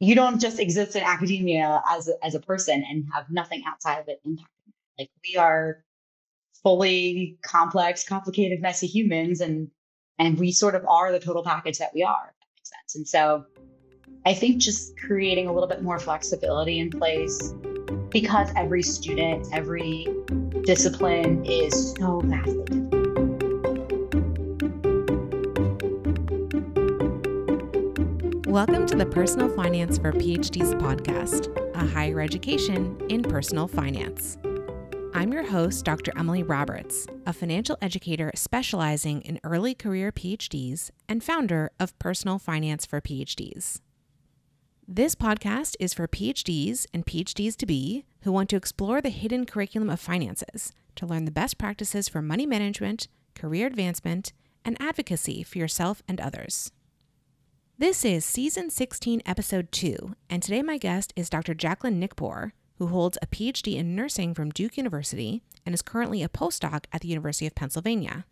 you don't just exist in academia as a person and have nothing outside of it impacting. Like we are fully complex, complicated, messy humans, and we sort of are the total package that we are, if that makes sense. And so I think just creating a little bit more flexibility in place, because every student, every discipline is so vastly different. Welcome to the Personal Finance for PhDs podcast, a higher education in personal finance. I'm your host, Dr. Emily Roberts, a financial educator specializing in early career PhDs and founder of Personal Finance for PhDs. This podcast is for PhDs and PhDs-to-be who want to explore the hidden curriculum of finances to learn the best practices for money management, career advancement, and advocacy for yourself and others. This is Season 16, Episode 2, and today my guest is Dr. Jacqueline Nikpour, who holds a PhD in nursing from Duke University and is currently a postdoc at the University of Pennsylvania.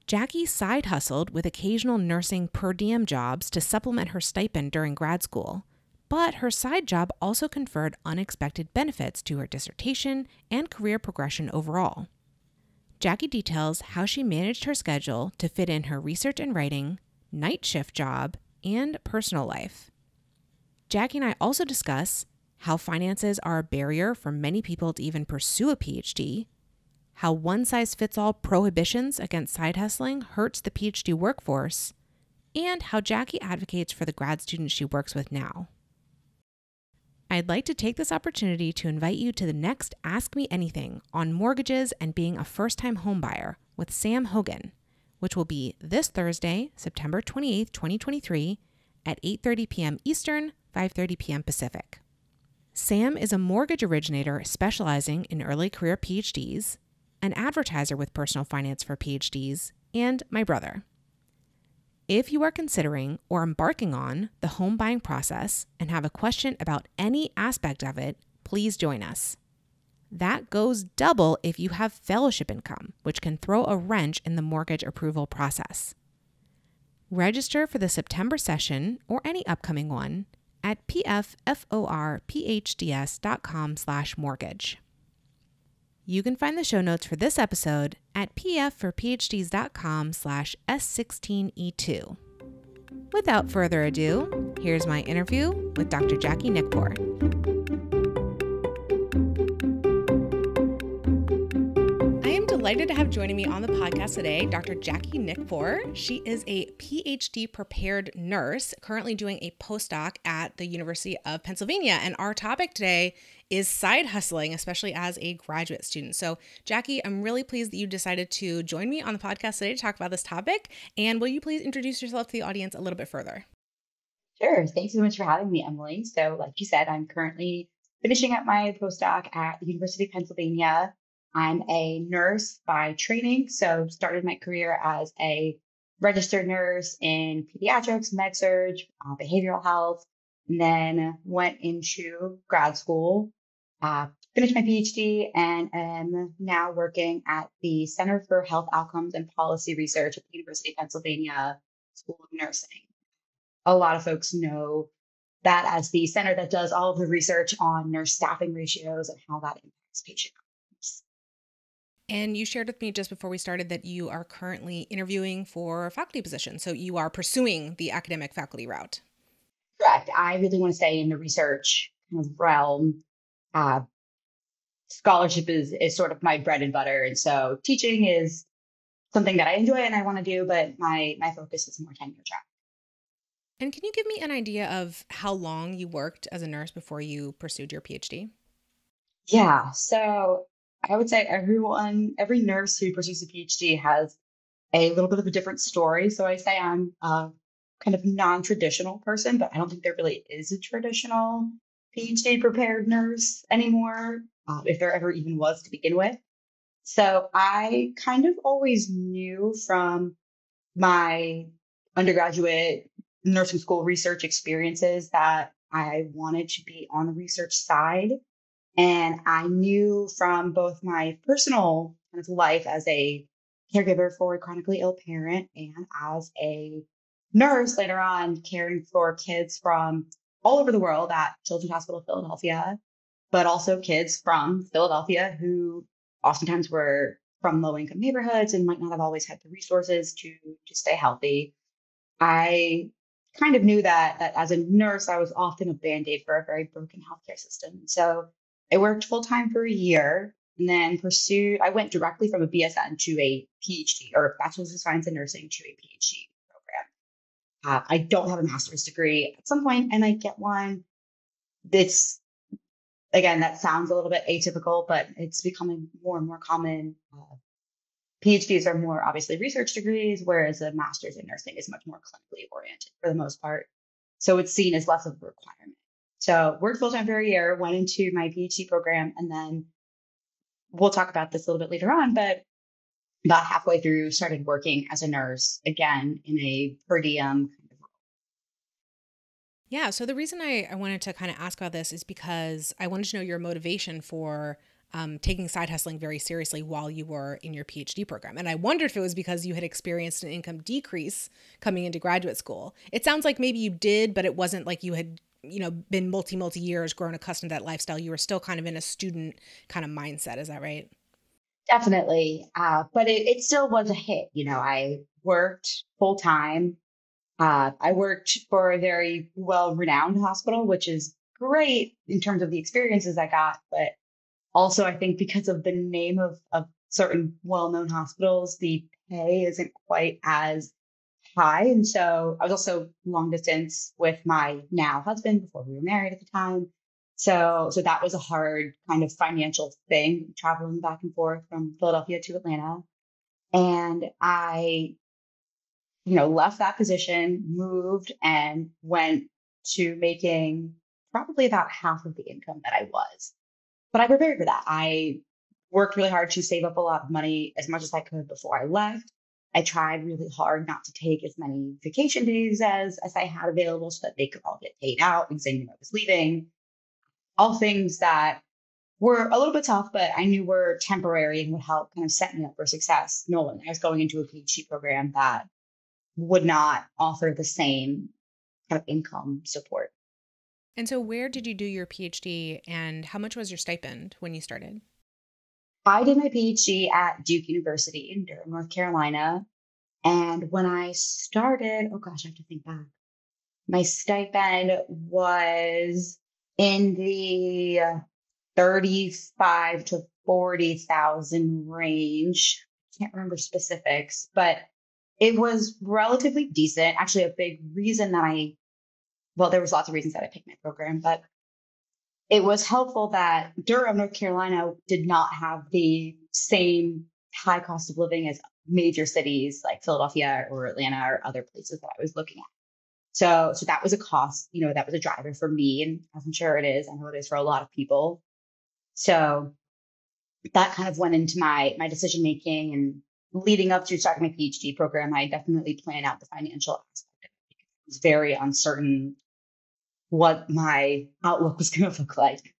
Jackie side hustled with occasional nursing per diem jobs to supplement her stipend during grad school, but her side job also conferred unexpected benefits to her dissertation and career progression overall. Jackie details how she managed her schedule to fit in her research and writing, night shift job, and personal life. Jackie and I also discuss how finances are a barrier for many people to even pursue a PhD, how one-size-fits-all prohibitions against side hustling hurts the PhD workforce, and how Jackie advocates for the grad students she works with now. I'd like to take this opportunity to invite you to the next Ask Me Anything on mortgages and being a first-time homebuyer with Sam Hogan, which will be this Thursday, September 28th, 2023 at 8:30 p.m. Eastern, 5:30 p.m. Pacific. Sam is a mortgage originator specializing in early career PhDs, an advertiser with Personal Finance for PhDs, and my brother. If you are considering or embarking on the home buying process and have a question about any aspect of it, please join us. That goes double if you have fellowship income, which can throw a wrench in the mortgage approval process. Register for the September session or any upcoming one at pfforphds.com/mortgage. You can find the show notes for this episode at pfforphds.com/S16E2. Without further ado, here's my interview with Dr. Jackie Nikpour. Delighted to have joining me on the podcast today, Dr. Jackie Nikpour. She is a PhD prepared nurse currently doing a postdoc at the University of Pennsylvania. And our topic today is side hustling, especially as a graduate student. So Jackie, I'm really pleased that you decided to join me on the podcast today to talk about this topic. And will you please introduce yourself to the audience a little bit further? Sure. Thanks so much for having me, Emily. So like you said, I'm currently finishing up my postdoc at the University of Pennsylvania. I'm a nurse by training, so started my career as a registered nurse in pediatrics, med-surg, behavioral health, and then went into grad school, finished my PhD, and am now working at the Center for Health Outcomes and Policy Research at the University of Pennsylvania School of Nursing. A lot of folks know that as the center that does all of the research on nurse staffing ratios and how that impacts patient outcomes. And you shared with me just before we started that you are currently interviewing for faculty positions. So you are pursuing the academic faculty route. Correct. I really want to stay in the research kind of realm. Scholarship is sort of my bread and butter. And so teaching is something that I enjoy and I want to do, but my focus is more tenure track. And can you give me an idea of how long you worked as a nurse before you pursued your PhD? Yeah. So I would say every nurse who pursues a PhD has a little bit of a different story. So I say I'm a kind of non-traditional person, but I don't think there really is a traditional PhD prepared nurse anymore, if there ever even was to begin with. So I kind of always knew from my undergraduate nursing school research experiences that I wanted to be on the research side. And I knew from both my personal kind of life as a caregiver for a chronically ill parent and as a nurse later on caring for kids from all over the world at Children's Hospital of Philadelphia, but also kids from Philadelphia who oftentimes were from low income neighborhoods and might not have always had the resources to stay healthy. I kind of knew that as a nurse, I was often a band-aid for a very broken healthcare system. So I worked full time for a year and then I went directly from a BSN to a PhD or Bachelor's of Science in Nursing to a PhD program. I don't have a master's degree. At some point, I might get one. It's, again, that sounds a little bit atypical, but it's becoming more and more common. PhDs are more obviously research degrees, whereas a master's in nursing is much more clinically oriented for the most part. So it's seen as less of a requirement. So worked full time for a year, went into my PhD program, and then we'll talk about this a little bit later on, but about halfway through, started working as a nurse again in a per diem kind of role. Yeah. So the reason I wanted to kind of ask about this is because I wanted to know your motivation for taking side hustling very seriously while you were in your PhD program. And I wondered if it was because you had experienced an income decrease coming into graduate school. It sounds like maybe you did, but it wasn't like you had, been multi years grown accustomed to that lifestyle. You were still kind of in a student kind of mindset. Is that right? Definitely. But it still was a hit. I worked full time. I worked for a very well-renowned hospital, which is great in terms of the experiences I got. But also, I think because of the name of certain well-known hospitals, the pay isn't quite as high. And so I was also long distance with my now husband before we were married at the time. So that was a hard kind of financial thing, traveling back and forth from Philadelphia to Atlanta. And I, left that position, moved and went to making probably about half of the income that I was. But I prepared for that. I worked really hard to save up a lot of money as much as I could before I left. I tried really hard not to take as many vacation days as I had available so that they could all get paid out because I knew I was leaving. All things that were a little bit tough, but I knew were temporary and would help kind of set me up for success, knowing I was going into a PhD program that would not offer the same kind of income support. And so where did you do your PhD and how much was your stipend when you started? I did my PhD at Duke University in Durham, North Carolina. And when I started, oh gosh, I have to think back. My stipend was in the 35 to 40,000 range. Can't remember specifics, but it was relatively decent. Actually, a big reason that there was lots of reasons that I picked my program, but it was helpful that Durham, North Carolina did not have the same high cost of living as major cities like Philadelphia or Atlanta or other places that I was looking at. So that was a cost, that was a driver for me. And as I'm sure it is, I know it is for a lot of people. So that kind of went into my decision making, and leading up to starting my PhD program, I definitely planned out the financial aspect of it because it was very uncertain what my outlook was going to look like.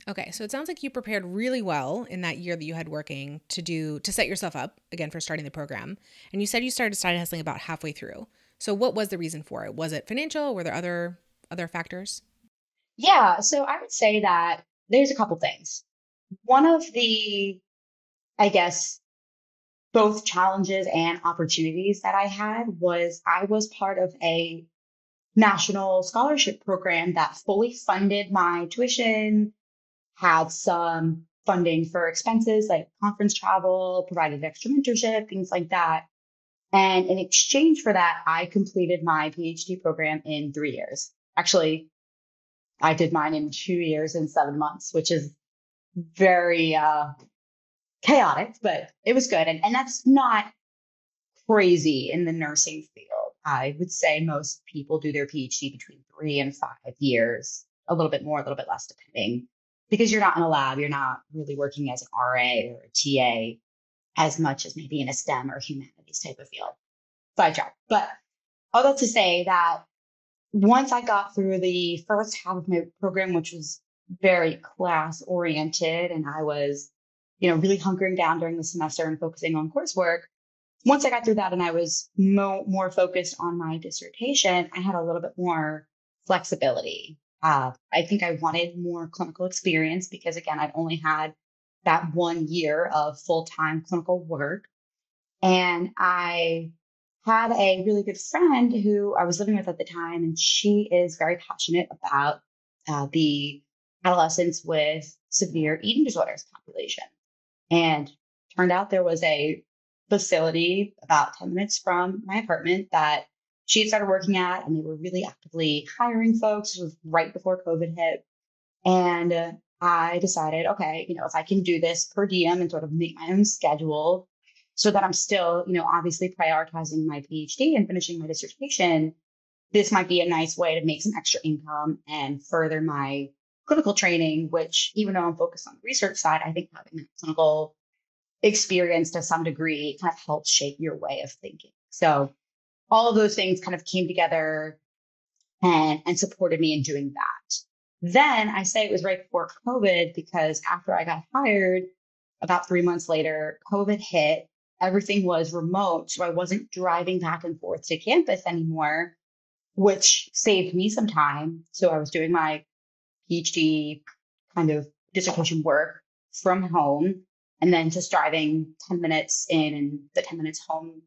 Okay, so it sounds like you prepared really well in that year that you had working to set yourself up again for starting the program. And you said you started side hustling about halfway through. So what was the reason for it? Was it financial? Were there other factors? Yeah, so I would say that there's a couple things. One of the, I guess, both challenges and opportunities that I had was I was part of a national scholarship program that fully funded my tuition, had some funding for expenses like conference travel, provided extra mentorship, things like that. And in exchange for that, I completed my PhD program in 3 years. Actually, I did mine in 2 years and 7 months, which is very chaotic, but it was good. And that's not crazy in the nursing field. I would say most people do their PhD between 3 and 5 years, a little bit more, a little bit less, depending, because you're not in a lab. You're not really working as an RA or a TA as much as maybe in a STEM or humanities type of field. Sidetrack. But all that to say that once I got through the first half of my program, which was very class oriented, and I was, really hunkering down during the semester and focusing on coursework. Once I got through that and I was more focused on my dissertation, I had a little bit more flexibility. I think I wanted more clinical experience because, again, I'd only had that 1 year of full-time clinical work. And I had a really good friend who I was living with at the time, and she is very passionate about the adolescents with severe eating disorders population. And turned out there was a facility about 10 minutes from my apartment that she had started working at, and they were really actively hiring folks. It was right before COVID hit. And I decided, okay, if I can do this per diem and sort of make my own schedule so that I'm still, obviously prioritizing my PhD and finishing my dissertation, this might be a nice way to make some extra income and further my clinical training, which even though I'm focused on the research side, I think having that clinical experience to some degree kind of helps shape your way of thinking. So all of those things kind of came together and supported me in doing that. Then I say it was right before COVID because after I got hired, about 3 months later, COVID hit. Everything was remote. So I wasn't driving back and forth to campus anymore, which saved me some time. So I was doing my PhD kind of dissertation work from home and then just driving 10 minutes in and the 10 minutes home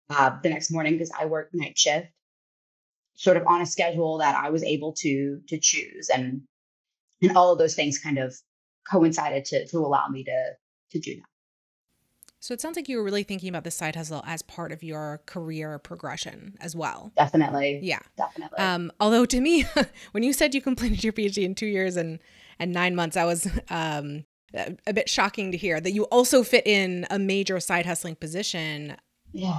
the next morning because I work night shift, sort of on a schedule that I was able to choose. And all of those things kind of coincided to allow me to do that. So it sounds like you were really thinking about the side hustle as part of your career progression as well. Definitely. Yeah. Definitely. Although to me, when you said you completed your PhD in 2 years and 9 months, that was a bit shocking to hear that you also fit in a major side hustling position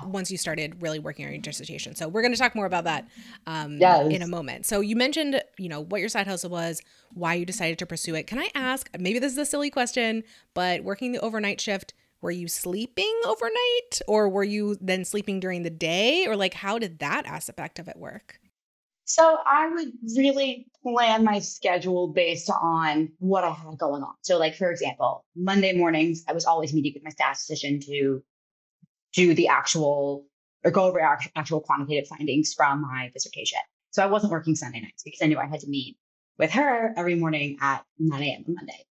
once you started really working on your dissertation. So we're going to talk more about that in a moment. So you mentioned, what your side hustle was, why you decided to pursue it. Can I ask, maybe this is a silly question, but working the overnight shift, were you sleeping overnight or were you then sleeping during the day, or like how did that aspect of it work? So I would really plan my schedule based on what I had going on. So like, for example, Monday mornings, I was always meeting with my statistician to do the actual or go over actual quantitative findings from my dissertation. So I wasn't working Sunday nights because I knew I had to meet with her every morning at 9 a.m. on Monday.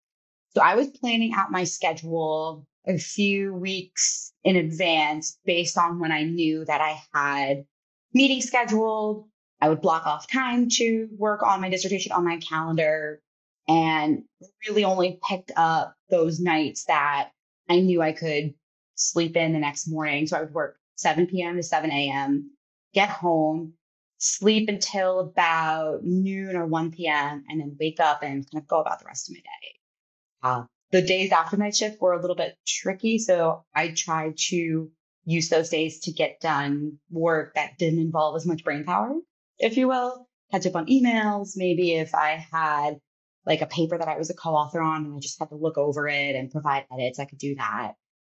So I was planning out my schedule a few weeks in advance based on when I knew that I had meetings scheduled. I would block off time to work on my dissertation on my calendar and really only picked up those nights that I knew I could sleep in the next morning. So I would work 7 p.m. to 7 a.m., get home, sleep until about noon or 1 p.m., and then wake up and kind of go about the rest of my day. The days after night shift were a little bit tricky. So I tried to use those days to get done work that didn't involve as much brain power, if you will. Catch up on emails. Maybe if I had like a paper that I was a co-author on and I just had to look over it and provide edits, I could do that.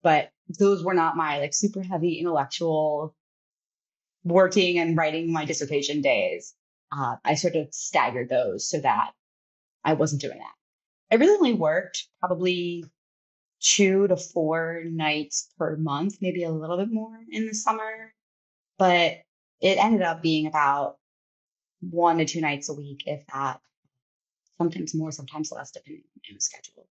But those were not my like super heavy intellectual working and writing my dissertation days. I sort of staggered those so that I wasn't doing that. I really only worked probably 2 to 4 nights per month, maybe a little bit more in the summer, but it ended up being about 1 to 2 nights a week, if that, sometimes more, sometimes less, depending on the schedule.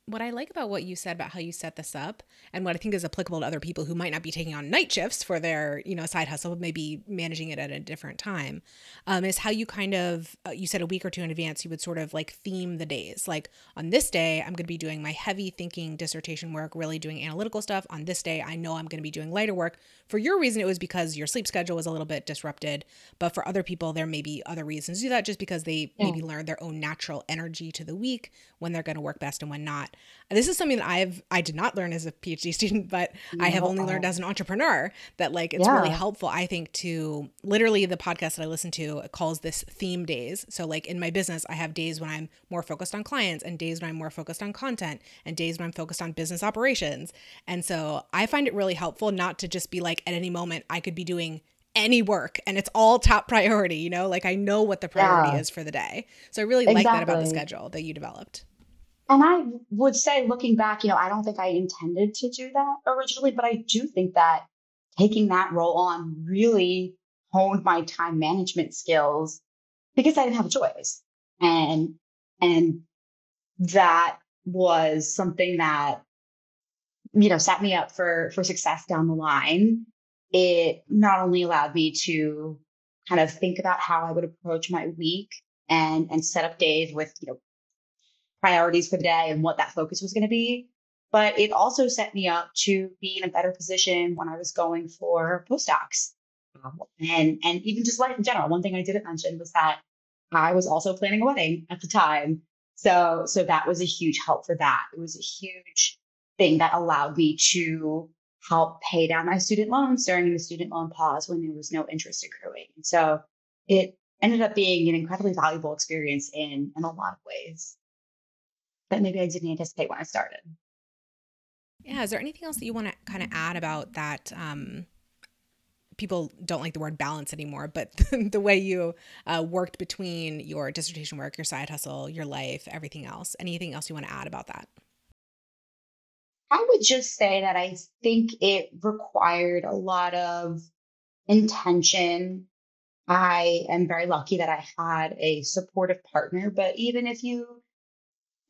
What I like about what you said about how you set this up, and what I think is applicable to other people who might not be taking on night shifts for their, side hustle, but maybe managing it at a different time, is how you kind of, you said a week or two in advance, you would sort of like theme the days. Like on this day, I'm going to be doing my heavy thinking dissertation work, really doing analytical stuff. On this day, I know I'm going to be doing lighter work. For your reason, it was because your sleep schedule was a little bit disrupted. But for other people, there may be other reasons to do that, just because they maybe learn their own natural energy to the week, when they're going to work best and when not. This is something that I did not learn as a PhD student, but I have only learned as an entrepreneur, that like it's really helpful, I think, to literally, the podcast that I listen to calls this theme days. So like in my business, I have days when I'm more focused on clients and days when I'm more focused on content and days when I'm focused on business operations. And so I find it really helpful not to just be like at any moment I could be doing any work and it's all top priority, like I know what the priority is for the day. So I really like that about the schedule that you developed. And I would say, looking back, I don't think I intended to do that originally, but I do think that taking that role on really honed my time management skills because I didn't have a choice. And that was something that, set me up for success down the line. It not only allowed me to kind of think about how I would approach my week and set up days with, priorities for the day and what that focus was going to be. But it also set me up to be in a better position when I was going for postdocs. And even just life in general. One thing I didn't mention was that I was also planning a wedding at the time. So that was a huge help for that. It was a huge thing that allowed me to help pay down my student loans during the student loan pause when there was no interest accruing. And so it ended up being an incredibly valuable experience in a lot of ways that maybe I didn't anticipate when I started. Yeah. Is there anything else that you want to kind of add about that? People don't like the word balance anymore, but the way you worked between your dissertation work, your side hustle, your life, everything else. Anything else you want to add about that? I would just say that I think it required a lot of intention. I am very lucky that I had a supportive partner, but even if you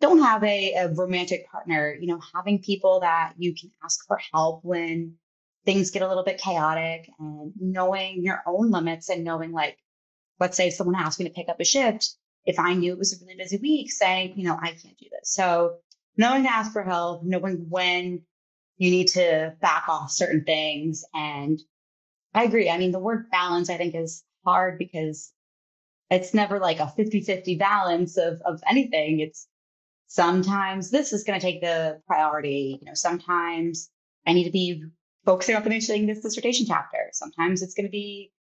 don't have a romantic partner, having people that you can ask for help when things get a little bit chaotic, and knowing your own limits and knowing, like, let's say someone asked me to pick up a shift. If I knew it was a really busy week, saying, I can't do this. So knowing to ask for help, knowing when you need to back off certain things. And I agree. I mean, the word balance, I think, is hard because it's never like a 50-50 balance of anything. It's sometimes this is going to take the priority. Sometimes I need to be focusing on finishing this dissertation chapter. Sometimes it's going to be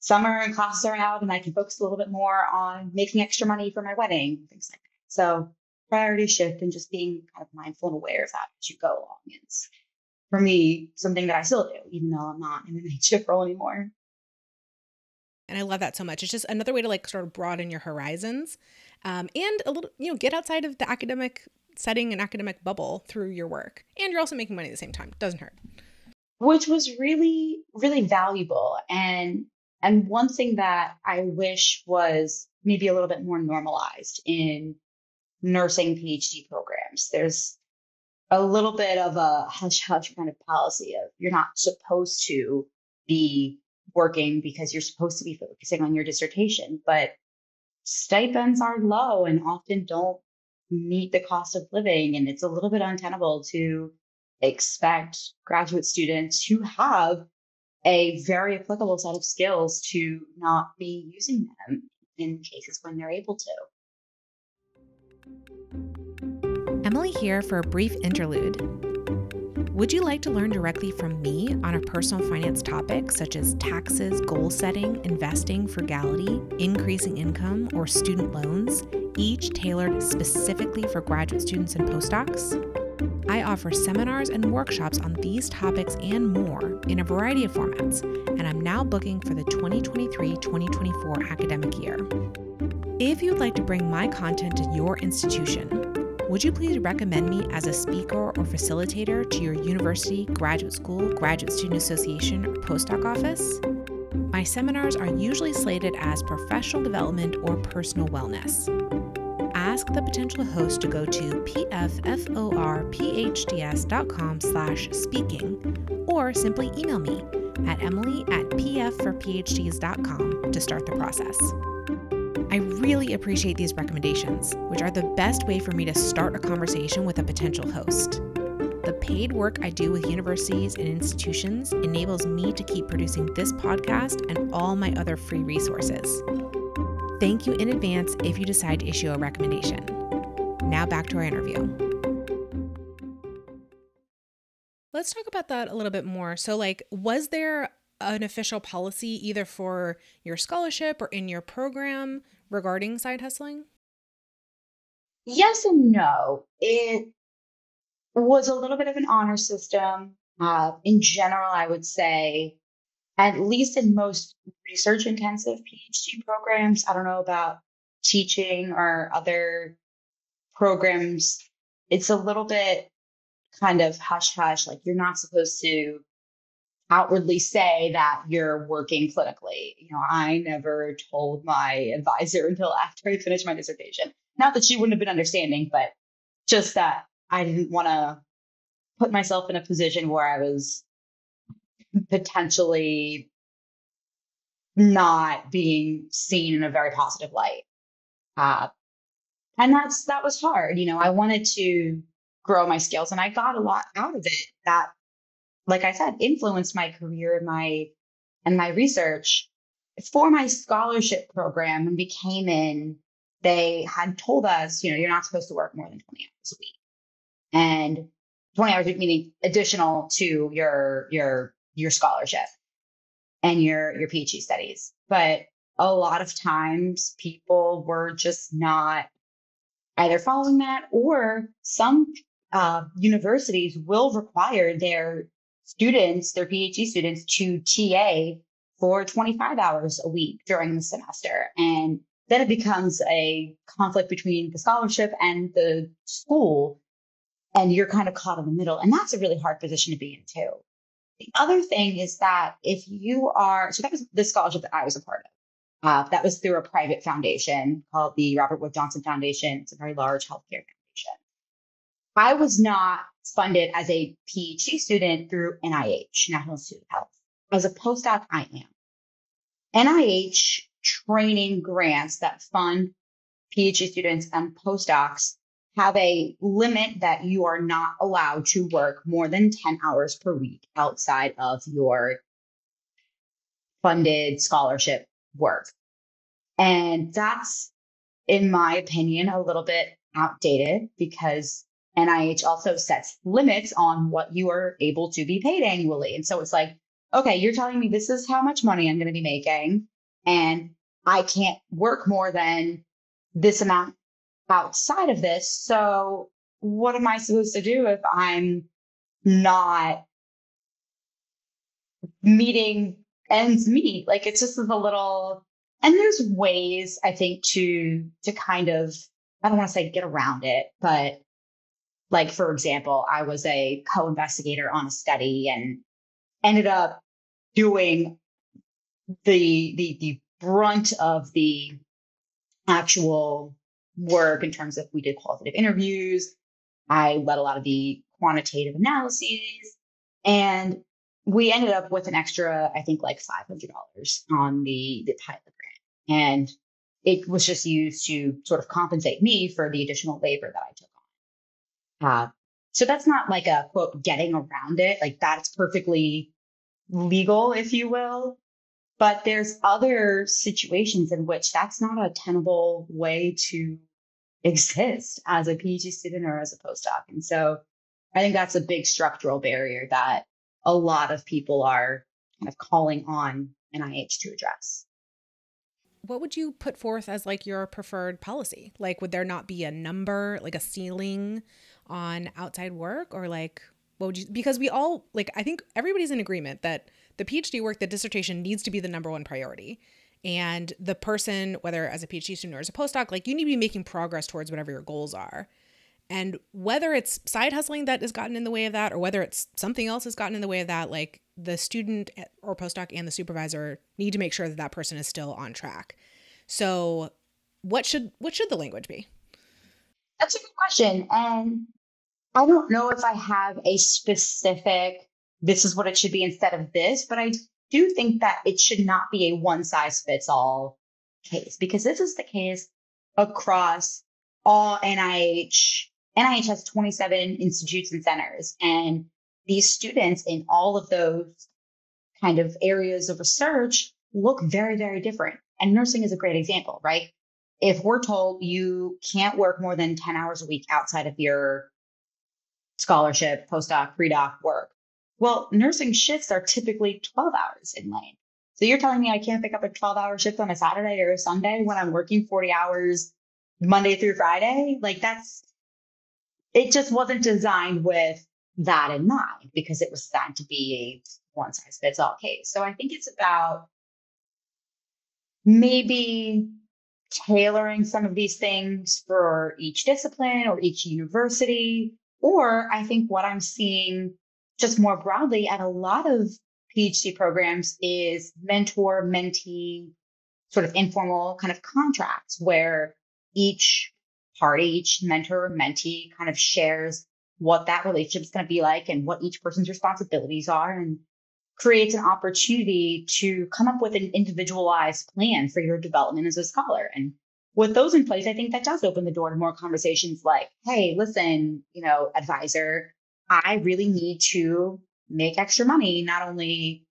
summer and classes are out and I can focus a little bit more on making extra money for my wedding, things like that. So priority shift and just being kind of mindful and aware of that as you go along. It's, for me, something that I still do, even though I'm not in an HF role anymore. And I love that so much. It's just another way to like sort of broaden your horizons and a little, get outside of the academic setting and academic bubble through your work. And you're also making money at the same time. Doesn't hurt. Which was really, really valuable. And one thing that I wish was maybe a little bit more normalized in nursing PhD programs. There's a little bit of a hush-hush kind of policy of you're not supposed to be working because you're supposed to be focusing on your dissertation, but stipends are low and often don't meet the cost of living. And it's a little bit untenable to expect graduate students who have a very applicable set of skills to not be using them in cases when they're able to. Emily here for a brief interlude. Would you like to learn directly from me on a personal finance topic such as taxes, goal setting, investing, frugality, increasing income, or student loans, each tailored specifically for graduate students and postdocs? I offer seminars and workshops on these topics and more in a variety of formats, and I'm now booking for the 2023-2024 academic year. If you'd like to bring my content to your institution, would you please recommend me as a speaker or facilitator to your university, graduate school, graduate student association, or postdoc office? My seminars are usually slated as professional development or personal wellness. Ask the potential host to go to pfforphds.com/speaking or simply email me at emily@pfforphds.com to start the process. I really appreciate these recommendations, which are the best way for me to start a conversation with a potential host. The paid work I do with universities and institutions enables me to keep producing this podcast and all my other free resources. Thank you in advance if you decide to issue a recommendation. Now back to our interview. Let's talk about that a little bit more. So, was there an official policy either for your scholarship or in your program regarding side hustling? Yes and no. It was a little bit of an honor system. In general, I would say, at least in most research-intensive PhD programs, I don't know about teaching or other programs, it's a little bit kind of hush-hush, like you're not supposed to outwardly say that you're working clinically. I never told my advisor until after I finished my dissertation. Not that she wouldn't have been understanding, but just that I didn't want to put myself in a position where I was potentially not being seen in a very positive light. Uh, and that was hard. I wanted to grow my skills, and I got a lot out of it that, like I said, influenced my career and my research. For my scholarship program, when we came in, they had told us, you're not supposed to work more than 20 hours a week. And 20 hours a week meaning additional to your scholarship and your PhD studies. But a lot of times people were just not either following that, or some universities will require their students, their PhD students, to TA for 25 hours a week during the semester. And then it becomes a conflict between the scholarship and the school, and you're kind of caught in the middle. And that's a really hard position to be in too. The other thing is that if you are, so that was the scholarship that I was a part of. That was through a private foundation called the Robert Wood Johnson Foundation. It's a very large healthcare foundation. I was not funded as a PhD student through NIH, National Institute of Health. As a postdoc, I am. NIH training grants that fund PhD students and postdocs have a limit that you are not allowed to work more than 10 hours per week outside of your funded scholarship work. And that's, in my opinion, a little bit outdated, because NIH also sets limits on what you are able to be paid annually. And so it's like, okay, you're telling me this is how much money I'm going to be making, and I can't work more than this amount outside of this. So what am I supposed to do if I'm not meeting ends meet? Like, it's just a little, and there's ways, I think, to kind of, I don't want to say get around it, but like, for example, I was a co-investigator on a study and ended up doing the brunt of the actual work in terms of, we did qualitative interviews. I led a lot of the quantitative analyses, and we ended up with an extra, I think, like $500 on the pilot grant. And it was just used to sort of compensate me for the additional labor that I took on. So that's not like a quote getting around it. Like, that's perfectly legal, if you will. But there's other situations in which that's not a tenable way to exist as a PhD student or as a postdoc. And so I think that's a big structural barrier that a lot of people are kind of calling on NIH to address. What would you put forth as like your preferred policy? Like, would there not be a number, like a ceiling on outside work, or like, what would you, because we all, like, I think everybody's in agreement that the PhD work, the dissertation needs to be the number one priority. And the person, whether as a PhD student or as a postdoc, like, you need to be making progress towards whatever your goals are. And whether it's side hustling that has gotten in the way of that, or whether it's something else has gotten in the way of that, like, the student or postdoc and the supervisor need to make sure that that person is still on track. So what should the language be? That's a good question. And I don't know if I have a specific, this is what it should be instead of this, but I do think that it should not be a one size fits all case, because this is the case across all NIH. NIH has 27 institutes and centers, and these students in all of those kind of areas of research look very, very different. And nursing is a great example, right? If we're told you can't work more than 10 hours a week outside of your scholarship, postdoc, pre-doc work, well, nursing shifts are typically 12 hours in length. So you're telling me I can't pick up a 12-hour shift on a Saturday or a Sunday when I'm working 40 hours Monday through Friday? Like, it just wasn't designed with that in mind, because it was designed to be a one size fits all case. So I think it's about maybe tailoring some of these things for each discipline or each university. Or I think what I'm seeing just more broadly at a lot of PhD programs is mentor-mentee sort of informal kind of contracts where each party, each mentor or mentee kind of shares what that relationship is going to be like and what each person's responsibilities are, and creates an opportunity to come up with an individualized plan for your development as a scholar. And with those in place, I think that does open the door to more conversations like, hey, listen, advisor, I really need to make extra money, not only,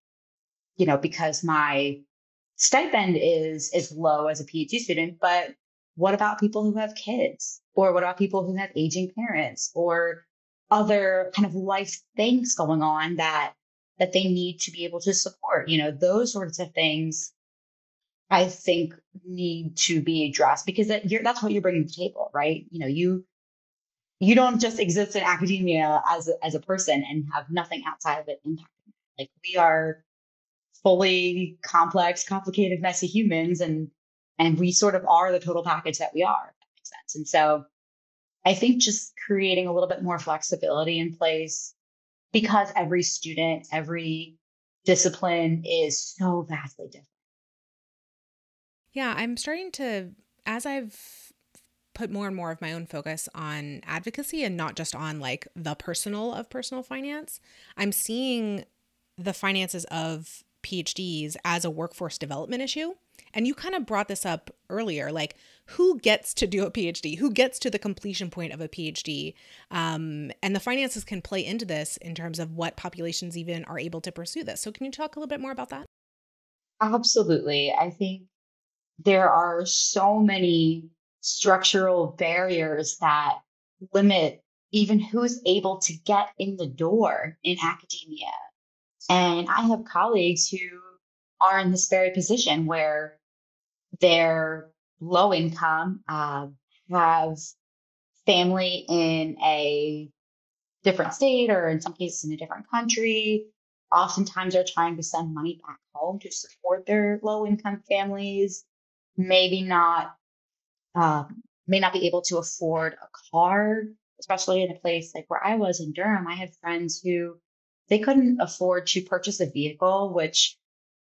because my stipend is low as a PhD student, but what about people who have kids? Or what about people who have aging parents or other kind of life things going on that they need to be able to support? Those sorts of things I think need to be addressed, because that's what you're bringing to the table, right? You don't just exist in academia as a person and have nothing outside of it impacting. Like, we are fully complex, complicated, messy humans, and we sort of are the total package that we are, if that makes sense. And so I think just creating a little bit more flexibility in place, because every student, every discipline is so vastly different. Yeah, I'm starting to, as I've put more and more of my own focus on advocacy and not just on like the personal of personal finance, I'm seeing the finances of PhDs as a workforce development issue. And you kind of brought this up earlier, like who gets to do a PhD, who gets to the completion point of a PhD, and the finances can play into this in terms of what populations even are able to pursue this. So can you talk a little bit more about that? Absolutely. I think there are so many structural barriers that limit even who's able to get in the door in academia. And I have colleagues who are in this very position where they're low income, have family in a different state, or in some cases in a different country. Oftentimes are trying to send money back home to support their low income families. Maybe not, may not be able to afford a car, especially in a place like where I was in Durham. I had friends who they couldn't afford to purchase a vehicle, which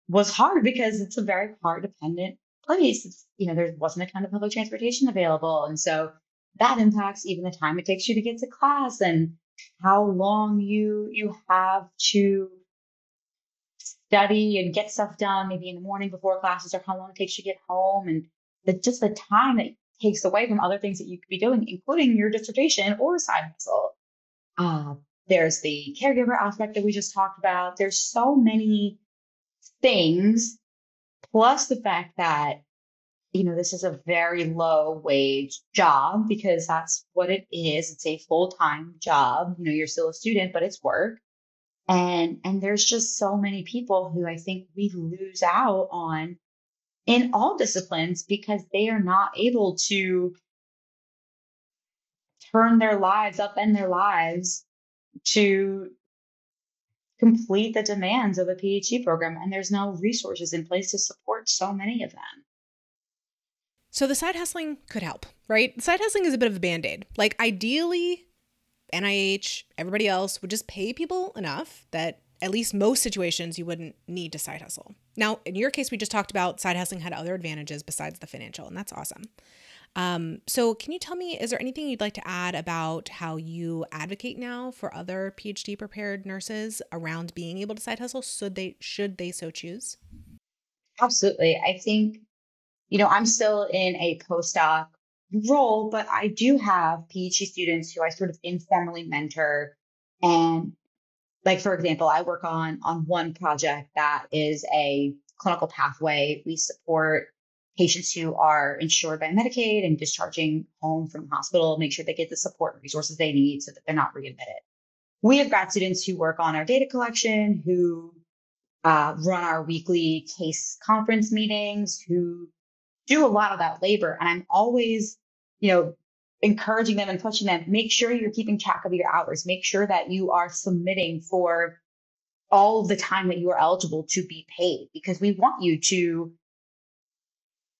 was hard because it's a very car dependent place. There wasn't a ton of public transportation available. And so that impacts even the time it takes you to get to class and how long you have to study and get stuff done, maybe in the morning before classes, or how long it takes you to get home, and just the time that it takes away from other things that you could be doing, including your dissertation or side hustle. There's the caregiver aspect that we just talked about. There's so many things, plus the fact that, this is a very low wage job, because that's what it is. It's a full-time job. You're still a student, but it's work. And there's just so many people who I think we lose out on in all disciplines, because they are not able to turn their lives, upend their lives to complete the demands of a PhD program. And there's no resources in place to support so many of them. So the side hustling could help, right? Side hustling is a bit of a Band-Aid. Like, ideally, NIH, everybody else would just pay people enough that at least most situations you wouldn't need to side hustle. Now, in your case, we just talked about side hustling had other advantages besides the financial, and that's awesome. So can you tell me, is there anything you'd like to add about how you advocate now for other PhD prepared nurses around being able to side hustle should they so choose? Absolutely. I think, I'm still in a postdoc role, but I do have PhD students who I sort of informally mentor. And like, for example, I work on one project that is a clinical pathway. We support patients who are insured by Medicaid and discharging home from the hospital, make sure they get the support and resources they need so that they're not readmitted. We have grad students who work on our data collection, who run our weekly case conference meetings, who do a lot of that labor. And I'm always, encouraging them and pushing them, make sure you're keeping track of your hours, make sure that you are submitting for all of the time that you are eligible to be paid, because we want you to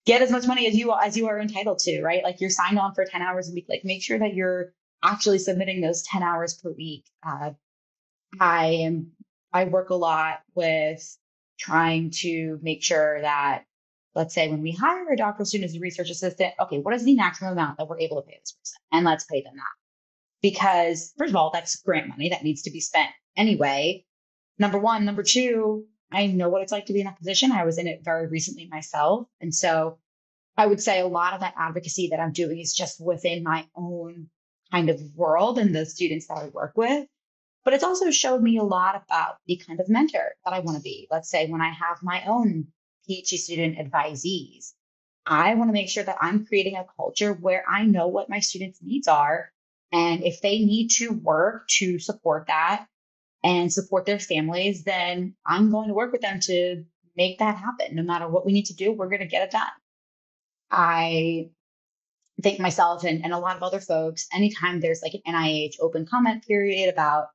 get as much money as you are entitled to, right? Like, you're signed on for 10 hours a week, like make sure that you're actually submitting those 10 hours per week. I am I work a lot with trying to make sure that, let's say when we hire a doctoral student as a research assistant, okay, what is the maximum amount that we're able to pay this person? And let's pay them that. Because first of all, that's grant money that needs to be spent anyway. Number one. Number two, I know what it's like to be in that position. I was in it very recently myself. And so I would say a lot of that advocacy that I'm doing is just within my own kind of world and the students that I work with. But it's also showed me a lot about the kind of mentor that I want to be. Let's say when I have my own PhD student advisees, I want to make sure that I'm creating a culture where I know what my students' needs are. And if they need to work to support that and support their families, then I'm going to work with them to make that happen. No matter what we need to do, we're going to get it done. I think myself and a lot of other folks, anytime there's like an NIH open comment period about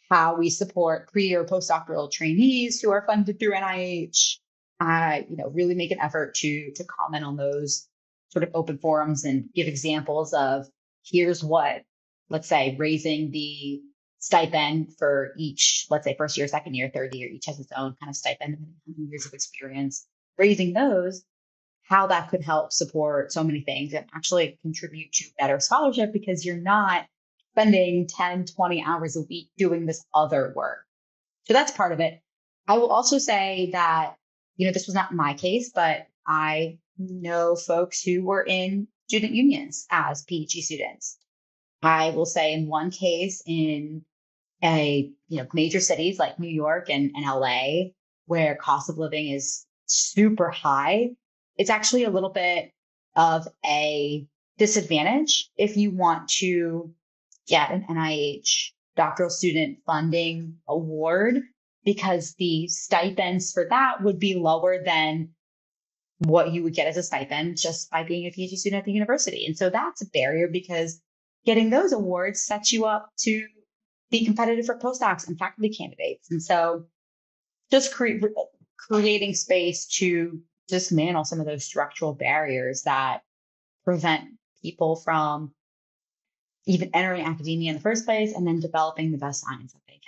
how we support pre or postdoctoral trainees who are funded through NIH, I really make an effort to comment on those sort of open forums and give examples of here's what, let's say, raising the stipend for each, let's say, first year, second year, third year, each has its own kind of stipend, depending on how many years of experience, raising those, how that could help support so many things and actually contribute to better scholarship because you're not spending 10, 20 hours a week doing this other work. So that's part of it. I will also say that, this was not my case, but I know folks who were in student unions as PhD students. I will say in one case in major cities like New York and LA, where cost of living is super high, it's actually a little bit of a disadvantage if you want to get an NIH doctoral student funding award, because the stipends for that would be lower than what you would get as a stipend just by being a PhD student at the university. And so that's a barrier because getting those awards sets you up to be competitive for postdocs and faculty candidates. And so just creating space to dismantle some of those structural barriers that prevent people from even entering academia in the first place and then developing the best science that they can.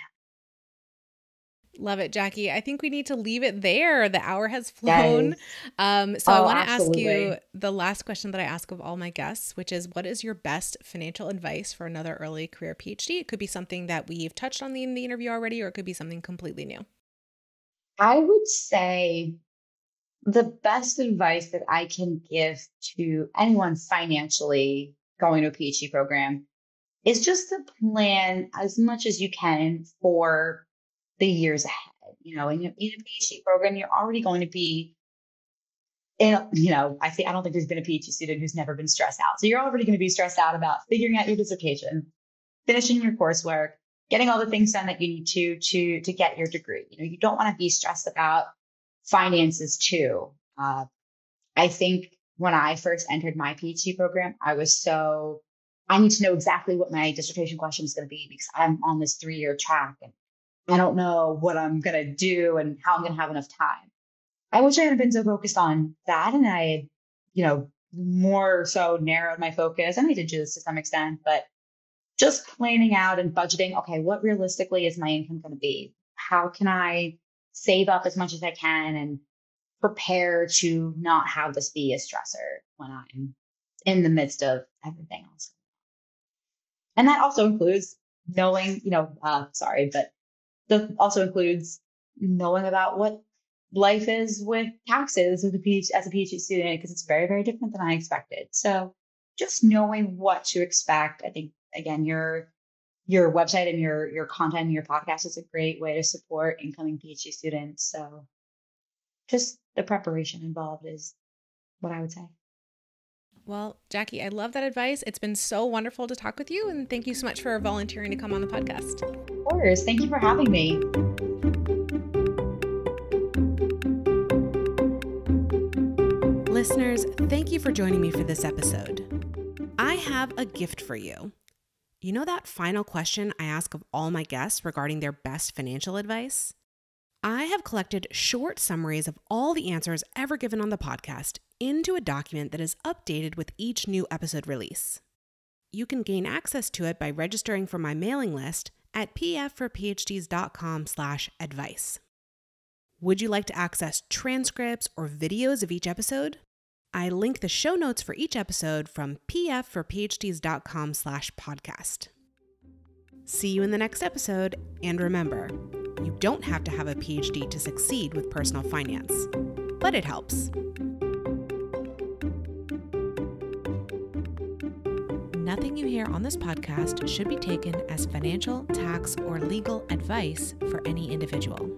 Love it, Jackie. I think we need to leave it there. The hour has flown. Yes. So I want to ask you the last question that I ask of all my guests, which is, what is your best financial advice for another early career PhD? It could be something that we've touched on in the interview already, or it could be something completely new. I would say the best advice that I can give to anyone financially going to a PhD program is just to plan as much as you can for the years ahead. In a PhD program, you're already going to be I don't think there's been a PhD student who's never been stressed out. So you're already going to be stressed out about figuring out your dissertation, finishing your coursework, getting all the things done that you need to get your degree. You don't want to be stressed about finances too. I think when I first entered my PhD program, I need to know exactly what my dissertation question is going to be because I'm on this 3-year track and I don't know what I'm going to do and how I'm going to have enough time. I wish I hadn't been so focused on that. And I had, more so narrowed my focus. And I did do this to some extent, but just planning out and budgeting. Okay, what realistically is my income going to be? How can I save up as much as I can and prepare to not have this be a stressor when I'm in the midst of everything else? And that also includes knowing, that also includes knowing about what life is with taxes as a PhD student, because it's very, very different than I expected. So just knowing what to expect. I think, again, your website and your content and your podcast is a great way to support incoming PhD students. So just the preparation involved is what I would say. Well, Jackie, I love that advice. It's been so wonderful to talk with you. And thank you so much for volunteering to come on the podcast. Of course. Thank you for having me. Listeners, thank you for joining me for this episode. I have a gift for you. You know that final question I ask of all my guests regarding their best financial advice? I have collected short summaries of all the answers ever given on the podcast into a document that is updated with each new episode release. You can gain access to it by registering for my mailing list at pfforphds.com/advice. Would you like to access transcripts or videos of each episode? I link the show notes for each episode from pfforphds.com/podcast. See you in the next episode, and remember, you don't have to have a PhD to succeed with personal finance, but it helps. Nothing you hear on this podcast should be taken as financial, tax, or legal advice for any individual.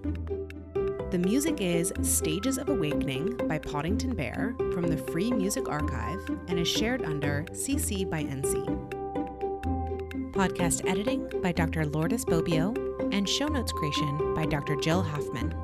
The music is Stages of Awakening by Poddington Bear from the Free Music Archive and is shared under CC by NC. Podcast editing by Dr. Lourdes Bobbio and show notes creation by Dr. Jill Hoffman.